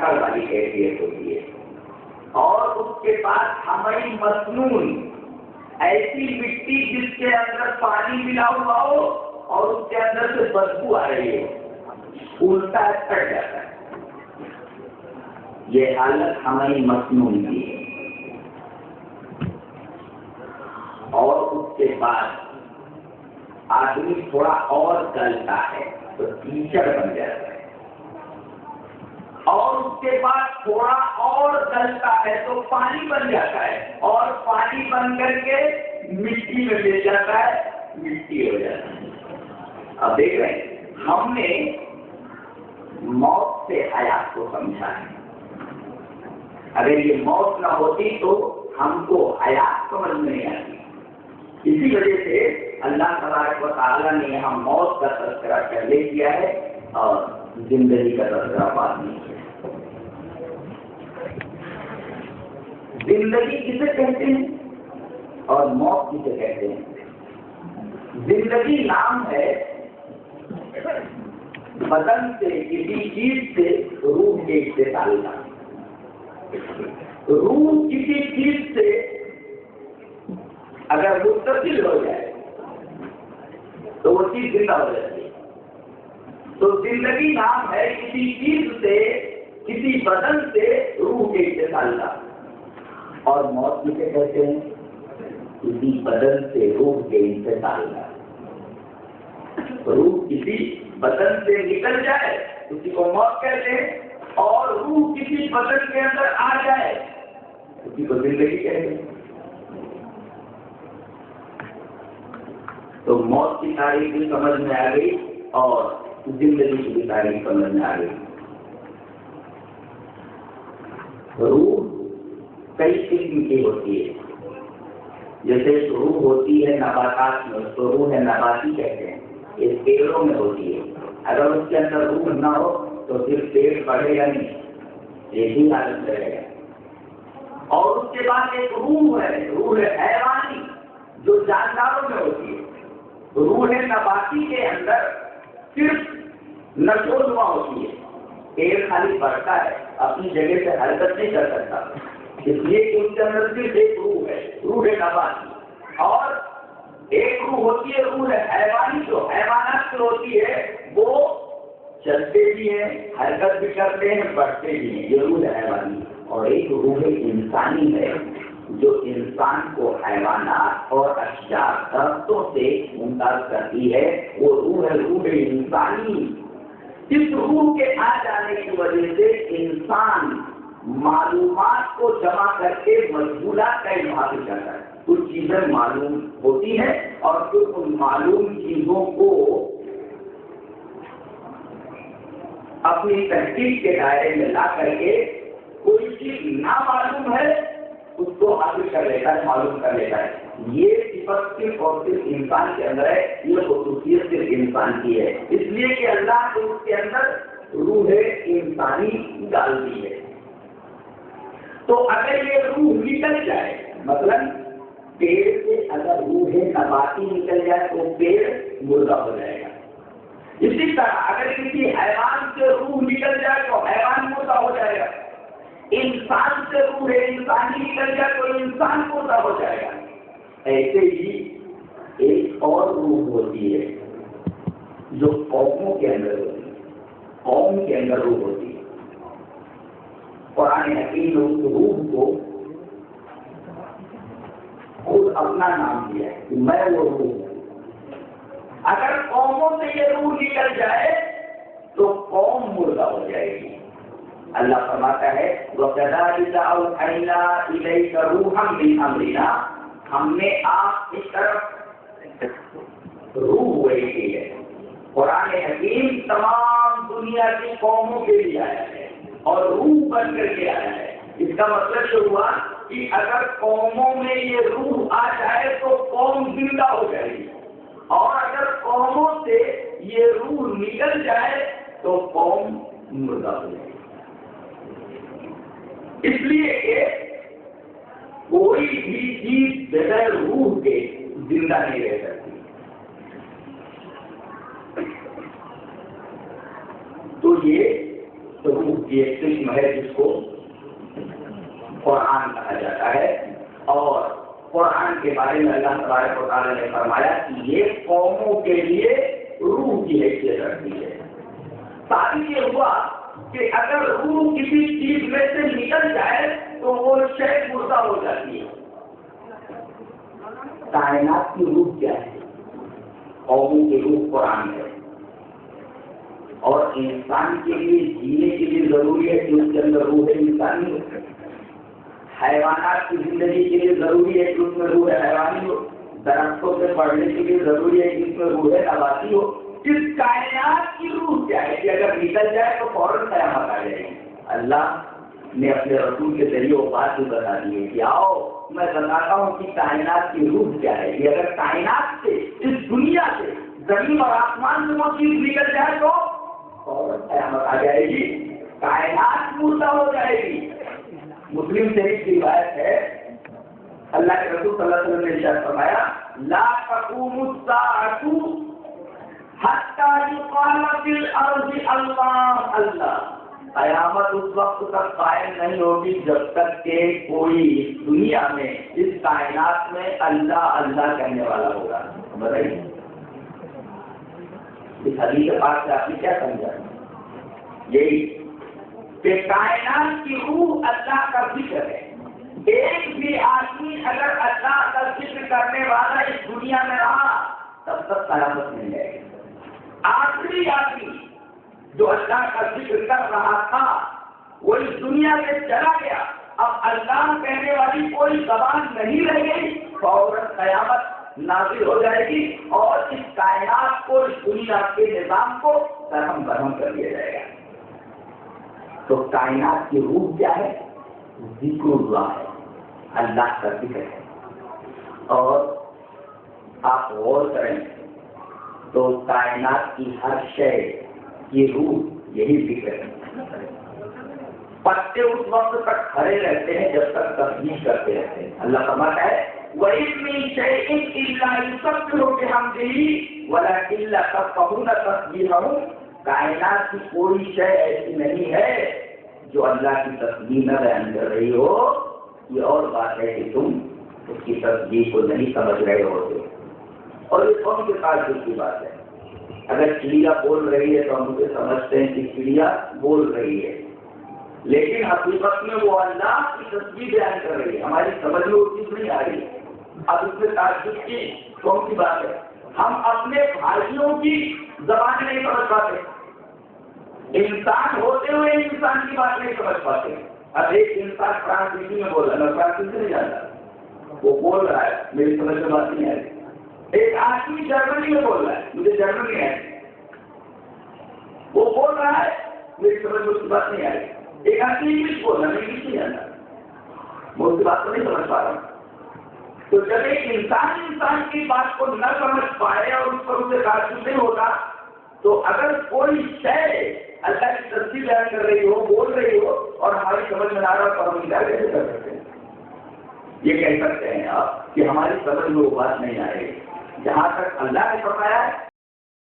لکڑ والی کیفیت ہوتی ہے. اور اس کے بعد ہماری مصنون ایسی مٹی جس کے اندر پانی ملا ہوا ہو اور اس کے اندر سے بدبو آ رہی ہو، الٹا کٹ جاتا ہے. یہ حالت ہماری مصنون کی ہے. اور اس کے بعد آدمی تھوڑا اور گلتا ہے تو کیچڑ بن جاتا ہے. اور اس کے بعد تھوڑا اور گلتا ہے تو پانی بن جاتا ہے. اور پانی بن کر کے مٹی میں مل جاتا ہے، مٹی ہو جاتا ہے. اب دیکھ رہے ہیں ہم نے موت سے حیات کو سمجھا ہے. اگر یہ موت نہ ہوتی تو ہم کو حیات سمجھ میں نہیں آتی. اسی وجہ سے اللہ تبارک و تعالیٰ نے یہاں موت کا تذکرہ پہلے کیا ہے اور زندگی کا تذکرہ بعد میں کیا ہے. زندگی کسے کہتے ہیں اور موت کسے کہتے ہیں؟ زندگی نام ہے بدن سے کسی چیز سے روح کے اتصال کا. روح کسی چیز سے اگر متصل ہو جائے تو وہ چیز زندہ ہو جاتی ہے. تو زندگی نام ہے کسی چیز سے، کسی بدن سے روح کے اتصال کا. اور موت کسے کہتے ہیں؟ کسی بدن سے روح کے انتقال کا. روح کسی بدن سے نکل جائے اسی کو موت کہتے ہیں، اور روح کسی بدن کے اندر آ جائے اسی کو زندگی کہتے ہیں. تو موت کی تاریخ بھی سمجھ میں آ گئی اور زندگی کی بھی تاریخ سمجھ میں آ گئی. روح کئی قسم کی ہوتی ہے. جیسے روح ہوتی ہے نباتات میں، اس کو روح نباتی کہتے ہیں. یہ پیڑوں میں ہوتی ہے. اگر اس کے اندر روح نہ ہو تو پھر پیڑ بڑھے گا نہیں، یہی حالت رہے گا. اور اس کے بعد ایک روح ہے، روح حیوانی جو جانداروں میں ہوتی ہے. روح نباتی کے اندر صرف نشو و نما ہوتی ہے. پیڑ خالی بڑھتا ہے، اپنی جگہ سے حرکت نہیں کر سکتا، اس لیے کہ اس کے اندر صرف ایک روح ہے، روح نباتی. اور ایک روح ہوتی ہے روح حیوانی، جو حیوانات سے ہوتی ہے. وہ چلتے بھی ہیں، حرکت بھی کرتے ہیں، بڑھتے بھی ہیں، یہ روح حیوانی. اور ایک روح انسانی ہے جو انسان کو حیوانات اور اشجار درختوں سے ممتاز کرتی ہے. وہ روح انسانی. اس روح کے آ جانے کی وجہ سے انسان معلومات کو جمع کر کے مشغولات کا اظہار کرتا ہے. کچھ چیزیں معلوم ہوتی ہیں اور پھر ان معلوم چیزوں کو اپنی تحقیق کے دائرے میں لا کر کے کوئی چیز نہ معلوم ہے اس کو حاصل کر لیتا ہے، معلوم کر لیتا ہے. یہ صفت صرف اور صرف انسان کے اندر ہے. یہ خصوصیت صرف انسان کی ہے، اس لیے کہ اللہ نے اس کے اندر روح انسانی ڈال دی ہے. تو اگر یہ روح نکل جائے، مثلاً پیڑ سے اگر روح نباتی نکل جائے تو پیڑ مردہ ہو جائے گا. اسی طرح اگر کسی حیوان سے روح نکل جائے تو حیوان مردہ ہو جائے گا. انسان سے روح انسانی نکل جائے تو انسان مردہ ہو جائے گا. ایسے ہی ایک اور روح ہوتی ہے جو قوموں کے اندر ہوتی ہے. قوم کے اندر روح ہوتی ہے. قرآن حکیم نے اس روح کو خود اپنا نام دیا ہے کہ میں وہ روح ہوں. اگر قوموں سے یہ روح نکل جائے تو قوم مردہ ہو جائے گی. اللہ فرماتا ہے وَكَذَلِكَ أَوْحَيْنَا إِلَيْكَ رُوحًا مِنْ أَمْرِنَا. ہم نے آپ کی طرف روح وحی کی ہے. قرآن حکیم تمام دنیا کی قوموں کے لیے آیا ہے اور روح بن کر کے آیا ہے. اس کا مطلب یہ ہوا کہ اگر قوموں میں یہ روح آ جائے تو قوم زندہ ہو جائے گی، اور اگر قوموں سے یہ روح نکل جائے تو قوم مردہ ہو جائے گی. اس لیے کہ کوئی بھی چیز بغیر روح کے زندہ نہیں رہ سکتی. تو یہ روح کی کی ایک قسم ہے جس کو قرآن کہا جاتا ہے، اور قرآن کے بارے میں اللہ تبارک و تعالیٰ نے فرمایا کہ یہ قوموں کے لیے روح کی حیثیت رکھتی ہے۔ تعلیم یہ ہوا کہ اگر روح کسی چیز میں سے نکل جائے تو وہ شے مردہ ہو جاتی ہے۔ کائنات کی روح کیا ہے؟ قوموں کی روح قرآن ہے، اور انسان کے لیے جینے کے لیے ضروری ہے کہ اس کے اندر روح انسانی ہو، حیوانات کی زندگی کے لیے ضروری ہے کہ اس میں روح حیوانی ہو، درختوں سے پڑھنے کے لیے ضروری ہے کہ اس میں روح نباتی ہو۔ اس کائنات کی روح کیا ہے کہ اگر نکل جائے تو فوراً قیامت آ جائے گی؟ اللہ نے اپنے رسول کے ذریعے وہ بات بھی بتا دی ہے کہ آؤ میں بتاتا ہوں کہ کائنات کی روح کیا ہے، کہ اگر کائنات سے، اس دنیا سے، زمین اور آسمان میں وہ چیز نکل جائے تو فوراً قیامت آ جائے گی، کائنات مردہ ہو جائے گی۔ مسلم شریف کی روایت ہے، اللہ کے رسول صلی اللہ علیہ وسلم نے ارشاد فرمایا لا تقوم الساعۃ حتی یقال فی الارض اللہ اللہ، قیامت اس وقت تک قائم نہیں ہوگی جب تک کہ کوئی اس دنیا میں، اس کائنات میں اللہ اللہ کہنے والا ہوگا۔ بتائیے اس حدیث پاک سے آپ نے کیا سمجھا؟ یہی کہ کائنات کی روح اللہ کا ذکر ہے۔ ایک بھی آدمی اگر اللہ کا ذکر کرنے والا اس دنیا میں رہا تب تک قیامت نہیں جائے گی۔ آخری آدمی جو اللہ کا ذکر کر رہا تھا وہ اس دنیا سے چلا گیا، اب اللہ کہنے والی کوئی زبان نہیں رہ گئی، فوراً قیامت نازل ہو جائے گی اور اس کائنات کو، اس دنیا کے نظام کو درہم برہم کر دیا جائے گا۔ تو کائنات کی روح کیا ہے؟ ذکر اللہ ہے، اللہ کا ذکر ہے۔ اور آپ غور کریں تو کائنات کی ہر شے کی روح یہی ذکر ہے۔ پتے اس وقت تک کھڑے رہتے ہیں جب تک تسبیح کرتے رہتے ہیں۔ اللہ فرماتا ہے وَإِن مِّن شَيْءٍ إِلَّا يُسَبِّحُ بِحَمْدِهِ وَلَكِن لَّا تَفْقَهُونَ تَسْبِيحَهُم، کائنات کی کوئی شے ایسی نہیں ہے جو اللہ کی تسبیح نہ بیان کر رہی ہو۔ یہ اور بات ہے کہ تم اس کی تسبیح کو نہیں سمجھ رہے ہوتے، اور یہ قوم کے پاس کی بات ہے۔ اگر چڑیا بول رہی ہے تو ہم اسے سمجھتے ہیں کہ چڑیا بول رہی ہے، لیکن حقیقت میں وہ اللہ کی تسبیح بیان کر رہی ہے، ہماری سمجھ میں وہ چیز نہیں آ رہی ہے۔ اب اس میں تعجب کی کون سی بات ہے؟ ہم اپنے بھائیوں کی زبان نہیں سمجھ پاتے، انسان ہوتے ہوئے انسان کی بات نہیں سمجھ پاتے۔ اب ایک انسان فرانسیسی میں بول رہا ہے، میں فرانسیسی نہیں جانتا، وہ بول رہا ہے، میری سمجھ میں بات نہیں آ رہی۔ ایک آدمی جرمنی میں بول رہا ہے، مجھے جرمن نہیں آئی، وہ بول رہا ہے، میری سمجھ میں اس کی بات نہیں آ رہی۔ ایک آدمی انگلش بول رہا ہے، میں انگلش نہیں جانتا، میں اس کی بات کو نہیں سمجھ پا رہا ہوں۔ تو جب ایک انسان کی بات کو نہ سمجھ پائے اور اس پر اسے تعجب نہیں ہوتا، تو اگر کوئی شے اللہ کی تسبیح بیان کر رہی ہو، بول رہی ہو، اور ہماری سمجھ میں نہ آ رہا تو ہم کیا کیسے کر سکتے ہیں؟ یہ کہہ سکتے ہیں آپ کہ ہماری سمجھ میں وہ بات نہیں آ رہی۔ جہاں تک اللہ نے فرمایا ہے